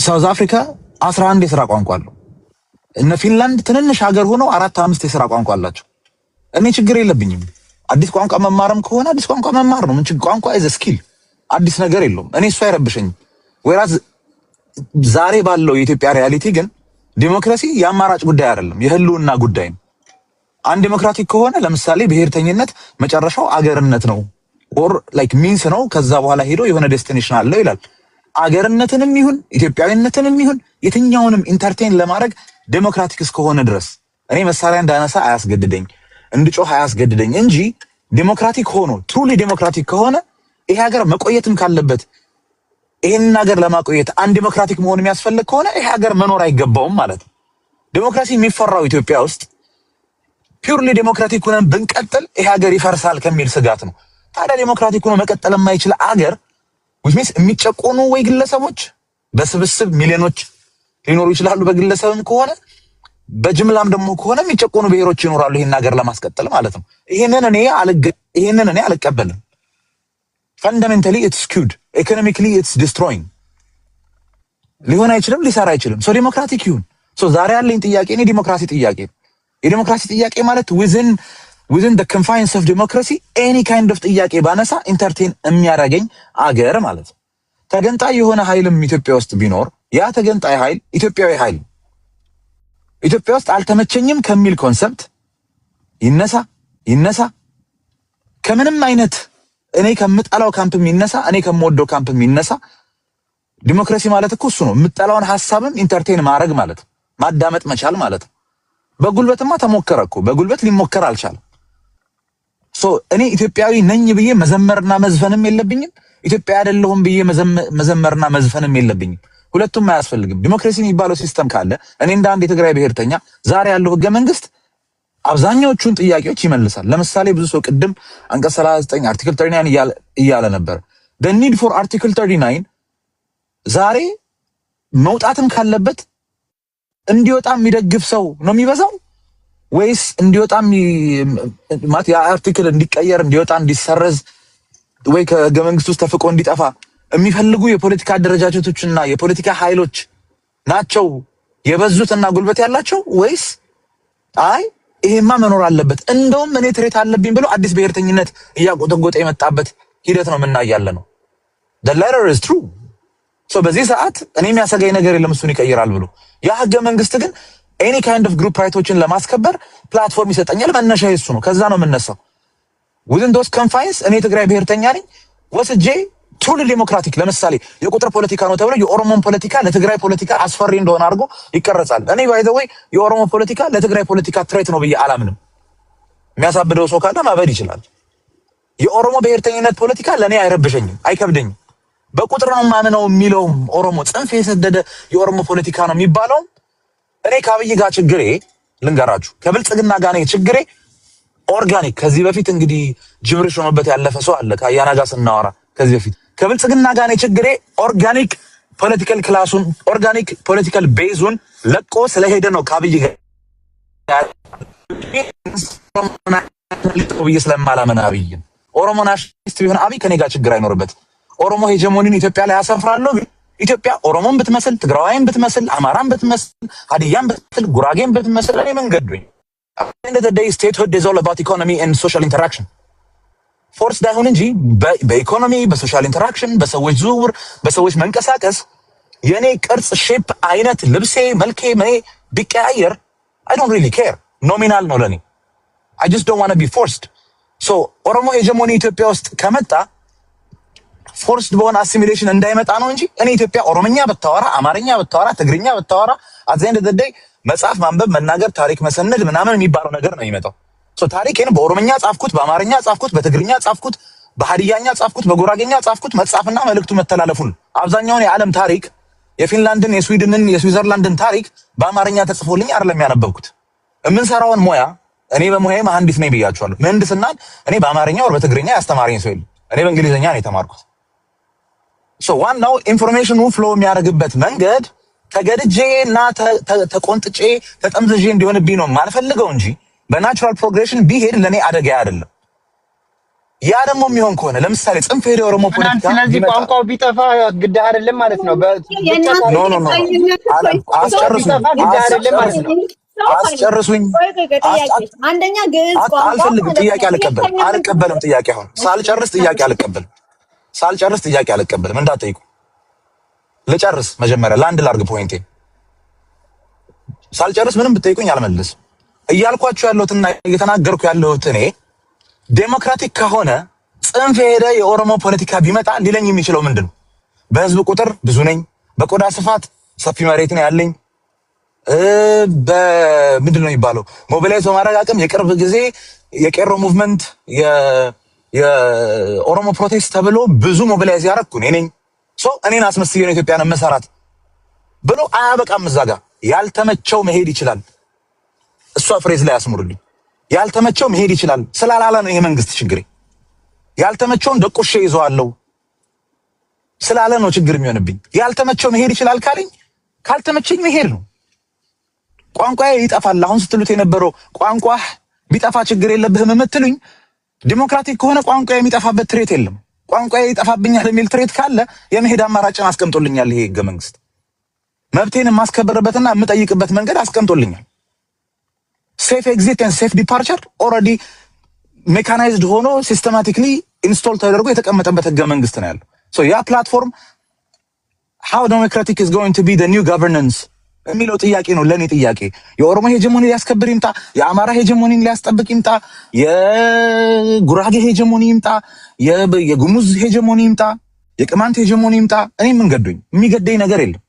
ሳውዝ አፍሪካ 11 የሥራ ቋንቋ አለው። እነ ፊንላንድ ትንንሽ ሀገር ሆነው 4-5 የሥራ ቋንቋ አላቸው። እኔ ችግር የለብኝም። አዲስ ቋንቋ መማርም ከሆነ አዲስ ቋንቋ መማር ነው። ምን ችግር ቋንቋ ኢዝ ስኪል አዲስ ነገር የለውም። እኔ እሱ አይረብሸኝም። ወይራዝ ዛሬ ባለው የኢትዮጵያ ሪያሊቲ ግን ዲሞክራሲ የአማራጭ ጉዳይ አይደለም፣ የህልውና ጉዳይ ነው። አንድ ዲሞክራቲክ ከሆነ ለምሳሌ ብሔርተኝነት መጨረሻው አገርነት ነው ኦር ላይክ ሚንስ ነው። ከዛ በኋላ ሄዶ የሆነ ዴስቲኔሽን አለው ይላል። አገርነትንም ይሁን ኢትዮጵያዊነትንም ይሁን የትኛውንም ኢንተርቴን ለማድረግ ዴሞክራቲክ እስከሆነ ድረስ እኔ መሳሪያ እንዳነሳ አያስገድደኝ፣ እንድጮህ አያስገድደኝ እንጂ ዴሞክራቲክ ሆኖ ትሩሊ ዴሞክራቲክ ከሆነ ይሄ ሀገር መቆየትም ካለበት ይሄን ሀገር ለማቆየት አንድ ዴሞክራቲክ መሆን የሚያስፈልግ ከሆነ ይሄ ሀገር መኖር አይገባውም ማለት ነው። ዲሞክራሲ የሚፈራው ኢትዮጵያ ውስጥ ፒውርሊ ዴሞክራቲክ ሆነን ብንቀጥል ይሄ ሀገር ይፈርሳል ከሚል ስጋት ነው። ታዲያ ዴሞክራቲክ ሆኖ መቀጠል የማይችል ሀገር which means የሚጨቆኑ ወይ ግለሰቦች በስብስብ ሚሊዮኖች ሊኖሩ ይችላሉ። በግለሰብም ከሆነ በጅምላም ደግሞ ከሆነ የሚጨቆኑ ብሔሮች ይኖራሉ ይሄን ሀገር ለማስቀጠል ማለት ነው። ይሄንን እኔ አልቀበልም። fundamentally it's skewed, economically it's destroying። ሊሆን አይችልም፣ ሊሰራ አይችልም። ሶ ዴሞክራቲክ ይሁን። ሶ ዛሬ ያለኝ ጥያቄ እኔ ዲሞክራሲ ጥያቄ ነው። የዲሞክራሲ ጥያቄ ማለት within the confines of democracy any kind of ጥያቄ ባነሳ ኢንተርቴን የሚያደርገኝ አገር ማለት ነው። ተገንጣይ የሆነ ኃይልም ኢትዮጵያ ውስጥ ቢኖር ያ ተገንጣይ ኃይል ኢትዮጵያዊ ኃይል ኢትዮጵያ ውስጥ አልተመቸኝም ከሚል ኮንሰፕት ይነሳ ከምንም አይነት እኔ ከምጠላው ካምፕም ይነሳ እኔ ከምወደው ካምፕም ይነሳ። ዲሞክራሲ ማለት እኮ እሱ ነው። የምጠላውን ሐሳብም ኢንተርቴን ማድረግ ማለት ማዳመጥ መቻል ማለት ነው። በጉልበትማ ተሞከረ እኮ በጉልበት ሊሞከር አልቻለም። ሶ እኔ ኢትዮጵያዊ ነኝ ብዬ መዘመርና መዝፈንም የለብኝም፣ ኢትዮጵያ አይደለሁም ብዬ መዘመርና መዝፈንም የለብኝም። ሁለቱም አያስፈልግም። ዲሞክራሲ የሚባለው ሲስተም ካለ እኔ እንደ አንድ የትግራይ ብሔርተኛ ዛሬ ያለው ህገ መንግስት አብዛኛዎቹን ጥያቄዎች ይመልሳል። ለምሳሌ ብዙ ሰው ቅድም አንቀጽ 39 አርቲክል 39 እያለ ነበር። the need for article 39 ዛሬ መውጣትም ካለበት እንዲወጣ የሚደግፍ ሰው ነው የሚበዛው ወይስ እንዲወጣ ማለት ያ አርቲክል እንዲቀየር እንዲወጣ እንዲሰረዝ ወይ ከህገ መንግስቱ ውስጥ ተፍቆ እንዲጠፋ የሚፈልጉ የፖለቲካ አደረጃጀቶችና የፖለቲካ ኃይሎች ናቸው የበዙትና ጉልበት ያላቸው ወይስ አይ ይሄማ መኖር አለበት እንደውም እኔ ትሬት አለብኝ ብሎ አዲስ ብሔርተኝነት እያቆጠቆጠ የመጣበት ሂደት ነው የምናያለ ነው። the latter is true። ሶ በዚህ ሰዓት እኔ የሚያሰጋኝ ነገር የለም እሱን ይቀይራል ብሎ ያ ህገ መንግስት ግን any kind of group ራይቶችን ለማስከበር ፕላትፎርም ይሰጠኛል። መነሻ እሱ ነው። ከዛ ነው የምነሳው። within those confines እኔ ትግራይ ብሔርተኛ ነኝ ወስጄ truly democratic ለምሳሌ የቁጥር ፖለቲካ ነው ተብሎ የኦሮሞን ፖለቲካ ለትግራይ ፖለቲካ አስፈሪ እንደሆነ አድርጎ ይቀርጻል። እኔ by the way የኦሮሞ ፖለቲካ ለትግራይ ፖለቲካ ትሬት ነው ብዬ አላምንም። የሚያሳብደው ሰው ካለ ማበድ ይችላል። የኦሮሞ ብሔርተኝነት ፖለቲካ ለኔ አይረብሸኝም፣ አይከብደኝም። በቁጥር ነው ማምነው የሚለው ኦሮሞ ጽንፍ የሰደደ የኦሮሞ ፖለቲካ ነው የሚባለው። እኔ ከአብይ ጋር ችግሬ ልንገራችሁ፣ ከብልጽግና ጋር ነው ችግሬ ኦርጋኒክ። ከዚህ በፊት እንግዲህ ጅብሪሽ ሆኖበት ያለፈ ሰው አለ ከአያና ጋር ስናወራ ከዚህ በፊት ከብልጽግና ጋር ነው ችግሬ ኦርጋኒክ ፖለቲካል ክላሱን ኦርጋኒክ ፖለቲካል ቤዙን ለቆ ስለሄደ ነው ከአብይ ጋር ልጥቆ ስለማላመን አብይን ኦሮሞ ናሽናሊስት ቢሆን አብይ ከኔ ጋር ችግር አይኖርበት። ኦሮሞ ሄጀሞኒን ኢትዮጵያ ላይ ያሰፍራለሁ። ኢትዮጵያ ኦሮሞን ብትመስል ትግራዋይን ብትመስል አማራን ብትመስል ሀዲያን ብትመስል ጉራጌን ብትመስል እኔ መንገዱኝ end of the day statehood is all about economy and social interaction። ፎርስ ዳይሆን እንጂ በኢኮኖሚ በሶሻል ኢንተራክሽን በሰዎች ዝውውር በሰዎች መንቀሳቀስ የኔ ቅርጽ ሼፕ አይነት ልብሴ መልኬ ምን ቢቀያየር I don't really care። ኖሚናል ነው ለኔ። I just don't want to be forced። so ኦሮሞ ሄጀሞኒ ኢትዮጵያ ውስጥ ከመጣ ፎርስድ በሆነ አሲሚሌሽን እንዳይመጣ ነው እንጂ እኔ ኢትዮጵያ ኦሮምኛ ብታወራ አማርኛ ብታወራ ትግርኛ ብታወራ at the end of the day መጽሐፍ ማንበብ መናገር ታሪክ መሰነድ ምናምን የሚባለው ነገር ነው የሚመጣው። ሶ ታሪኬን በኦሮምኛ ጻፍኩት፣ በአማርኛ ጻፍኩት፣ በትግርኛ ጻፍኩት፣ በሀዲያኛ ጻፍኩት፣ በጉራጌኛ ጻፍኩት። መጽሐፍና መልእክቱ መተላለፉን አብዛኛውን የዓለም ታሪክ የፊንላንድን የስዊድንን የስዊዘርላንድን ታሪክ በአማርኛ ተጽፎልኝ አይደለም ያነበብኩት። የምንሰራውን ሙያ እኔ በሙያዬ መሐንዲስ ነኝ ብያችኋለሁ። ምህንድስናን እኔ በአማርኛ ወር በትግርኛ ያስተማረኝ ሰው የለም። እኔ በእንግሊዝኛ ነው የተማርኩት። ሶ ዋናው ኢንፎርሜሽኑ ፍሎ የሚያደርግበት መንገድ ተገድጄና ተቆንጥጬ ተጠምዝዤ እንዲሆንብኝ ነው ማልፈልገው እንጂ በናቹራል ፕሮግሬሽን ቢሄድ ለኔ አደጋ አይደለም። ያ ደግሞ የሚሆን ከሆነ ለምሳሌ ጽንፍ ሄደ ኦሮሞ ፖለቲካ ስለዚህ ቋንቋው ቢጠፋ ግድ አይደለም ማለት ነው። ኖ አስጨርሱኝ። አንደኛ ግዕዝ ቋንቋ አልፈልግም። ጥያቄ አልቀበልም። ጥያቄ አሁን ሳልጨርስ ጥያቄ አልቀበልም። እንዳትጠይቁ ልጨርስ። መጀመሪያ ላንድ ላርግ ፖይንቴ። ሳልጨርስ ምንም ብትጠይቁኝ አልመልስም። እያልኳችሁ ያለሁትና እየተናገርኩ ያለሁት እኔ ዴሞክራቲክ ከሆነ ጽንፍ ሄደ የኦሮሞ ፖለቲካ ቢመጣ ሊለኝ የሚችለው ምንድነው? በህዝብ ቁጥር ብዙ ነኝ፣ በቆዳ ስፋት ሰፊ መሬት ነው ያለኝ፣ በምንድነው የሚባለው ሞቢላይዝ በማድረግ አቅም የቅርብ ጊዜ የቄሮ ሙቭመንት የኦሮሞ ፕሮቴስት ተብሎ ብዙ ሞቢላይዝ ያደረኩ እኔ ነኝ። እኔን አስመስዬ ነው ኢትዮጵያን መሰራት ብሎ አያበቃም። እዛ ጋር ያልተመቸው መሄድ ይችላል። እሷ ፍሬዝ ላይ አስምሩልኝ። ያልተመቸው መሄድ ይችላል ስላላለ ነው ይሄ መንግስት ችግሬ። ያልተመቸውን ደቁሼ ይዘዋለሁ ስላለ ነው ችግር የሚሆንብኝ። ያልተመቸው መሄድ ይችላል ካለኝ ካልተመቸኝ መሄድ ነው። ቋንቋዬ ይጠፋል። አሁን ስትሉት የነበረው ቋንቋ ቢጠፋ ችግር የለብህም የምትሉኝ ዲሞክራቲክ ከሆነ ቋንቋዬ የሚጠፋበት ትሬት የለም። ቋንቋዬ ይጠፋብኛል የሚል ትሬት ካለ የመሄድ አማራጭን አስቀምጦልኛል ይሄ ህገ መንግስት። መብቴን የማስከበርበትና የምጠይቅበት መንገድ አስቀምጦልኛል። ሴፍ ኤግዚት ኤንድ ሴፍ ዲፓርቸር ኦልሬዲ ሜካናይዝድ ሆኖ ሲስተማቲክሊ ኢንስቶል ተደርጎ የተቀመጠበት ህገ መንግስት ነው ያለው። ያ ፕላትፎርም how democratic is going to be the new governance የሚለው ጥያቄ ነው ለኔ ጥያቄ። የኦሮሞ ሄጀሞኒ ሊያስከብር ይምጣ፣ የአማራ ሄጀሞኒን ሊያስጠብቅ ይምጣ፣ የጉራጌ ሄጀሞኒ ይምጣ፣ የጉሙዝ ሄጀሞኒ ይምጣ፣ የቅማንት ሄጀሞኒ ይምጣ፣ እኔ ምን ገዶኝ? የሚገደኝ ነገር የለም።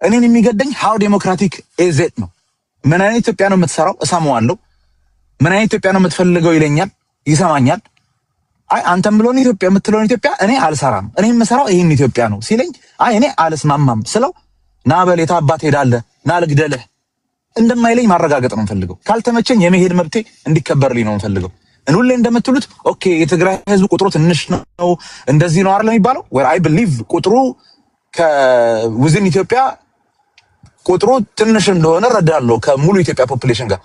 እኔን የሚገደኝ how democratic is it ነው። ምን አይነት ኢትዮጵያ ነው የምትሰራው? እሰማዋለሁ። ምን አይነት ኢትዮጵያ ነው የምትፈልገው? ይለኛል፣ ይሰማኛል። አይ አንተም ብሎን ኢትዮጵያ የምትለውን ኢትዮጵያ እኔ አልሰራም፣ እኔ የምሰራው ይሄን ኢትዮጵያ ነው ሲለኝ፣ አይ እኔ አልስማማም ስለው ና በል የታባት ሄዳለህ ና ልግደልህ እንደማይለኝ ማረጋገጥ ነው የምፈልገው። ካልተመቸኝ የመሄድ መብቴ እንዲከበርልኝ ነው የምፈልገው። ሁሌ እንደምትሉት ኦኬ የትግራይ ህዝብ ቁጥሩ ትንሽ ነው እንደዚህ ነው አይደል የሚባለው? ወይ አይ ቢሊቭ ቁጥሩ ከውዝን ኢትዮጵያ ቁጥሩ ትንሽ እንደሆነ ረዳለሁ ከሙሉ ኢትዮጵያ ፖፑሌሽን ጋር።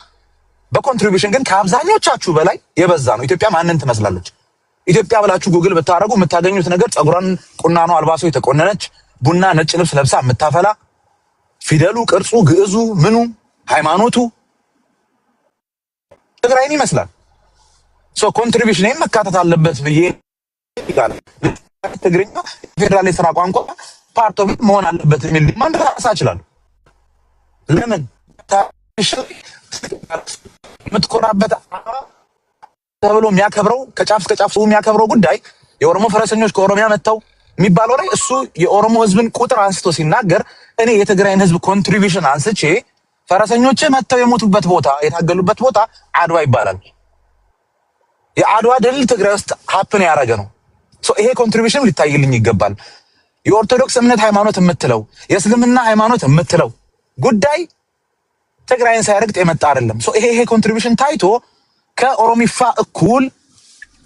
በኮንትሪቢዩሽን ግን ከአብዛኞቻችሁ በላይ የበዛ ነው። ኢትዮጵያ ማንን ትመስላለች? ኢትዮጵያ ብላችሁ ጉግል ብታረጉ የምታገኙት ነገር ጸጉሯን ቁናኗ አልባሶ የተቆነነች ቡና ነጭ ልብስ ለብሳ የምታፈላ ፊደሉ፣ ቅርጹ፣ ግዕዙ፣ ምኑ፣ ሃይማኖቱ ትግራይን ይመስላል። ኮንትሪቢዩሽን መካተት አለበት ብዬ ይላል። ትግርኛ ፌደራል የስራ ቋንቋ ፓርት ኦፍ መሆን አለበት የሚል ዲማንድ ራሳ ይችላል። ለምን የምትኮራበት ተብሎ የሚያከብረው ከጫፍ እስከ ጫፍ የሚያከብረው ጉዳይ የኦሮሞ ፈረሰኞች ከኦሮሚያ መጥተው የሚባለው ላይ እሱ የኦሮሞ ህዝብን ቁጥር አንስቶ ሲናገር እኔ የትግራይን ህዝብ ኮንትሪቢዩሽን አንስቼ ፈረሰኞች መጥተው የሞቱበት ቦታ የታገሉበት ቦታ አድዋ ይባላል። የአድዋ ድል ትግራይ ውስጥ ሀፕን ያደረገ ነው። ይሄ ኮንትሪቢዩሽን ሊታይልኝ ይገባል። የኦርቶዶክስ እምነት ሃይማኖት የምትለው የእስልምና ሃይማኖት የምትለው ጉዳይ ትግራይን ሳይረግጥ የመጣ አይደለም። ይሄ ኮንትሪቢዩሽን ታይቶ ከኦሮሚፋ እኩል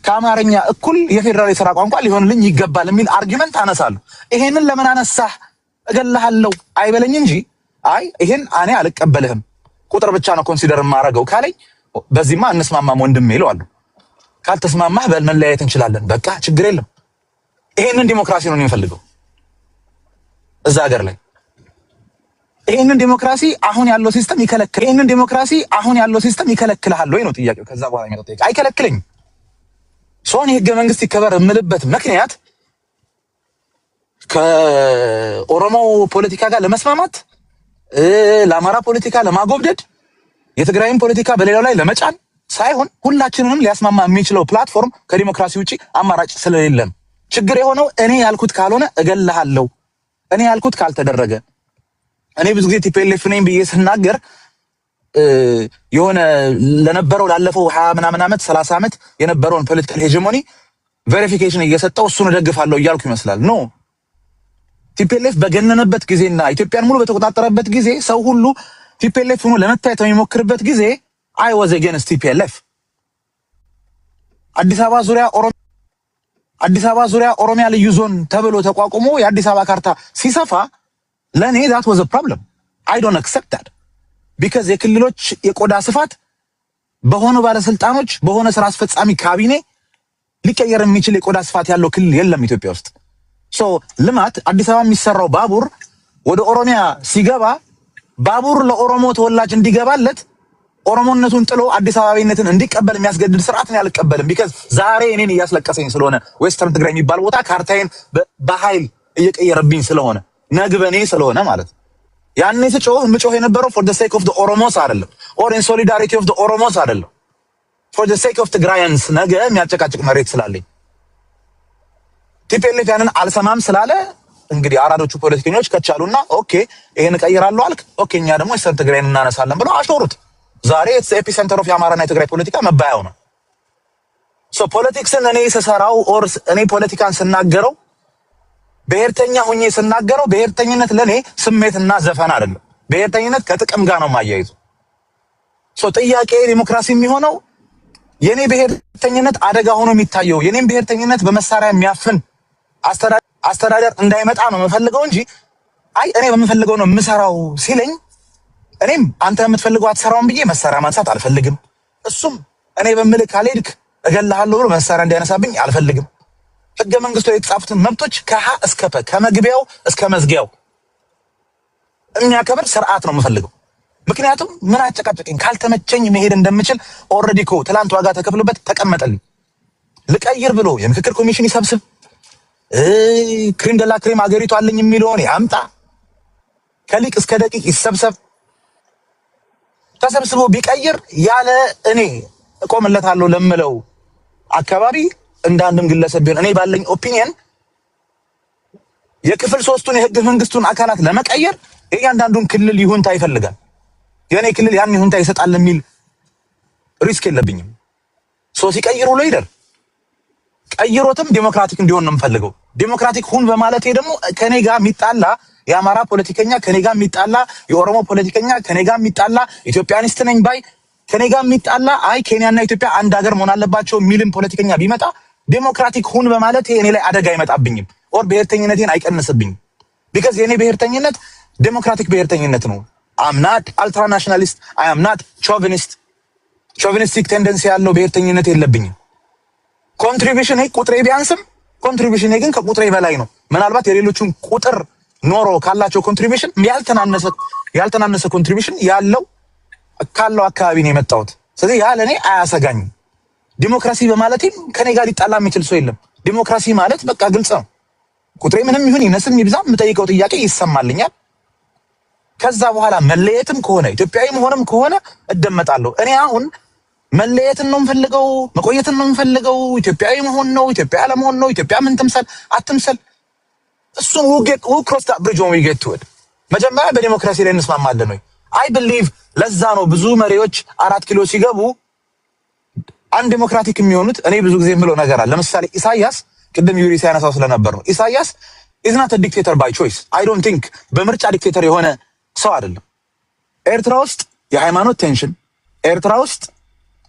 ከአማርኛ እኩል የፌደራል የሥራ ቋንቋ ሊሆንልኝ ይገባል የሚል አርጊመንት አነሳለሁ። ይሄንን ለምን አነሳህ እገልሃለሁ አይበለኝ እንጂ አይ ይሄን እኔ አልቀበልህም ቁጥር ብቻ ነው ኮንሲደር የማደርገው ካለኝ በዚህማ እንስማማም ወንድሜ እለዋለሁ። ካልተስማማህ በል መለያየት እንችላለን፣ በቃ ችግር የለም። ይሄንን ዲሞክራሲ ነው የሚፈልገው እዛ ሀገር ላይ። ይሄንን ዲሞክራሲ አሁን ያለው ሲስተም ይከለክል። ይሄንን ዲሞክራሲ አሁን ያለው ሲስተም ይከለክልሃል ወይ ነው ጥያቄው። ከዛ በኋላ የሚመጣው ጥያቄ አይከለክለኝም። ሶን የህገ መንግስት ይከበር የምልበት ምክንያት ከኦሮሞ ፖለቲካ ጋር ለመስማማት ለአማራ ፖለቲካ ለማጎብደድ የትግራይን ፖለቲካ በሌላው ላይ ለመጫን ሳይሆን ሁላችንንም ሊያስማማ የሚችለው ፕላትፎርም ከዲሞክራሲ ውጪ አማራጭ ስለሌለም ችግር የሆነው እኔ ያልኩት ካልሆነ እገልሃለሁ፣ እኔ ያልኩት ካልተደረገ እኔ ብዙ ጊዜ ቲፒኤልኤፍ ነኝ ብዬ ስናገር የሆነ ለነበረው ላለፈው 20 ምናምን ዓመት 30 ዓመት የነበረውን ፖለቲካል ሄጀሞኒ ቬሪፊኬሽን እየሰጠው እሱን እደግፋለሁ እያልኩ ይመስላል። ኖ ቲፒኤልኤፍ በገነነበት ጊዜና ኢትዮጵያን ሙሉ በተቆጣጠረበት ጊዜ ሰው ሁሉ ቲፒኤልኤፍ ሆኖ ለመታየት የሚሞክርበት ጊዜ አይ ዋዝ አጌንስት ቲፒኤልኤፍ። አዲስ አበባ ዙሪያ ኦሮሚያ ልዩ ዞን ተብሎ ተቋቁሞ የአዲስ አበባ ካርታ ሲሰፋ ለኔ that was a problem. I don't accept that because የክልሎች የቆዳ ስፋት በሆኑ ባለስልጣኖች በሆነ ስራ አስፈጻሚ ካቢኔ ሊቀየር የሚችል የቆዳ ስፋት ያለው ክልል የለም ኢትዮጵያ ውስጥ። ሶ ልማት አዲስ አበባ የሚሰራው ባቡር ወደ ኦሮሚያ ሲገባ ባቡር ለኦሮሞ ተወላጅ እንዲገባለት ኦሮሞነቱን ጥሎ አዲስ አበባዊነትን እንዲቀበል የሚያስገድድ ስርዓት ነው ያልቀበልም። ቢካዝ ዛሬ እኔን እያስለቀሰኝ ስለሆነ ዌስተርን ትግራይ የሚባል ቦታ ካርታዬን በኃይል እየቀየረብኝ ስለሆነ ነግበኔ ስለሆነ ማለት ያኔ ምጮህ የነበረው for the sake of the ኦሮሞስ አይደለም or in solidarity of the ኦሮሞስ አይደለም for the sake of ትግራያንስ ነገ የሚያጨቃጭቅ መሬት ስላለኝ ቲፒኤልኤፍ ያንን አልሰማም ስላለ እንግዲህ አራዶቹ ፖለቲከኞች ከቻሉና ኦኬ ይሄን ቀይራለሁ አልክ ኦኬ እኛ ደግሞ ዌስተርን ትግራይን እናነሳለን ብለው አሾሩት። ዛሬ it's epicenter of የአማራና የትግራይ ፖለቲካ መባያው ነው። ሶ ፖለቲክስን እኔ ስሰራው or እኔ ፖለቲካን ስናገረው ብሔርተኛ ሆኜ ስናገረው ብሔርተኝነት ለኔ ስሜትና ዘፈን አይደለም። ብሔርተኝነት ከጥቅም ጋር ነው ማያይዙ። ሶ ጥያቄ ዲሞክራሲ የሚሆነው የኔ ብሔርተኝነት አደጋ ሆኖ የሚታየው የኔም ብሔርተኝነት በመሳሪያ የሚያፍን አስተዳደር እንዳይመጣ ነው የምፈልገው እንጂ አይ እኔ በምፈልገው ነው የምሰራው ሲለኝ እኔም አንተ የምትፈልገው አትሰራውም ብዬ መሳሪያ ማንሳት አልፈልግም። እሱም እኔ በምልክ ካልሄድክ እገልሃለሁ ብሎ መሳሪያ እንዲያነሳብኝ አልፈልግም። ህገ መንግስቱ የተጻፉትን መብቶች ከሀ እስከ ፐ ከመግቢያው እስከ መዝጊያው የሚያከብር ስርዓት ነው የምፈልገው። ምክንያቱም ምን አጨቃጨቀኝ ካልተመቸኝ መሄድ እንደምችል ኦልሬዲ እኮ ትላንት ዋጋ ተከፍሎበት ተቀመጠልኝ። ልቀይር ብሎ የምክክር ኮሚሽን ይሰብስብ ክሪም ደላ ክሪም አገሪቱ አለኝ የሚለውን ያምጣ ከሊቅ እስከ ደቂቅ ይሰብሰብ ተሰብስቦ ቢቀይር ያለ እኔ እቆምለታለሁ ለምለው አካባቢ እንዳንድም ግለሰብ ቢሆን እኔ ባለኝ ኦፒኒየን የክፍል 3ቱን የህገ መንግስቱን አካላት ለመቀየር እያንዳንዱን ክልል ይሁንታ ይፈልጋል። የኔ ክልል ያን ይሁንታ ይሰጣል የሚል ሪስክ የለብኝም። ሶ ሲቀይሩ ለይደር ቀይሮትም ዲሞክራቲክ እንዲሆን ነው የምፈልገው። ዲሞክራቲክ ሁን በማለቴ ደግሞ ከኔ ጋር የሚጣላ የአማራ ፖለቲከኛ ከኔ ጋር የሚጣላ የኦሮሞ ፖለቲከኛ ከኔ ጋር የሚጣላ ኢትዮጵያኒስት ነኝ ባይ ከኔ ጋር የሚጣላ አይ ኬንያና ኢትዮጵያ አንድ ሀገር መሆን አለባቸው የሚልም ፖለቲከኛ ቢመጣ ዲሞክራቲክ ሁን በማለት እኔ ላይ አደጋ አይመጣብኝም ኦር ብሔርተኝነቴን አይቀንስብኝም። ቢካዝ የኔ ብሔርተኝነት ዲሞክራቲክ ብሔርተኝነት ነው። I'm not ultranationalist, I am not chauvinistic ቴንደንሲ ያለው ብሔርተኝነት የለብኝም። ኮንትሪቢዩሽን ቁጥሬ ቢያንስም ኮንትሪቢዩሽን ግን ከቁጥሬ በላይ ነው። ምናልባት የሌሎቹን ቁጥር ኖሮ ካላቸው ኮንትሪቢዩሽን ያልተናነሰ ኮንትሪቢዩሽን ያለው ካለው አካባቢ ነው የመጣሁት። ስለዚህ ያ ለኔ አያሰጋኝም። ዲሞክራሲ በማለትም ከኔ ጋር ሊጣላ የሚችል ሰው የለም። ዲሞክራሲ ማለት በቃ ግልጽ ነው። ቁጥሬ ምንም ይሁን ይነስም ይብዛም የምጠይቀው ጥያቄ ይሰማልኛል። ከዛ በኋላ መለየትም ከሆነ ኢትዮጵያዊ መሆንም ከሆነ እደመጣለሁ። እኔ አሁን መለየትን ነው የምፈልገው መቆየትን ነው የምፈልገው ኢትዮጵያዊ መሆን ነው ኢትዮጵያ አለመሆን ነው ኢትዮጵያ ምን ትምሰል አትምሰል እሱን we'll cross that bridge when we get to it። መጀመሪያ በዲሞክራሲ ላይ እንስማማለን ወይ? I believe ለዛ ነው ብዙ መሪዎች 4 ኪሎ ሲገቡ አንድ ዲሞክራቲክ የሚሆኑት። እኔ ብዙ ጊዜ የምለው ነገር አለ። ለምሳሌ ኢሳያስ ቅድም ዩሪ ሲያነሳው ስለነበር ነው። ኢሳያስ is not a dictator by choice. I don't think በምርጫ ዲክቴተር የሆነ ሰው አይደለም። ኤርትራ ውስጥ የሃይማኖት ቴንሽን፣ ኤርትራ ውስጥ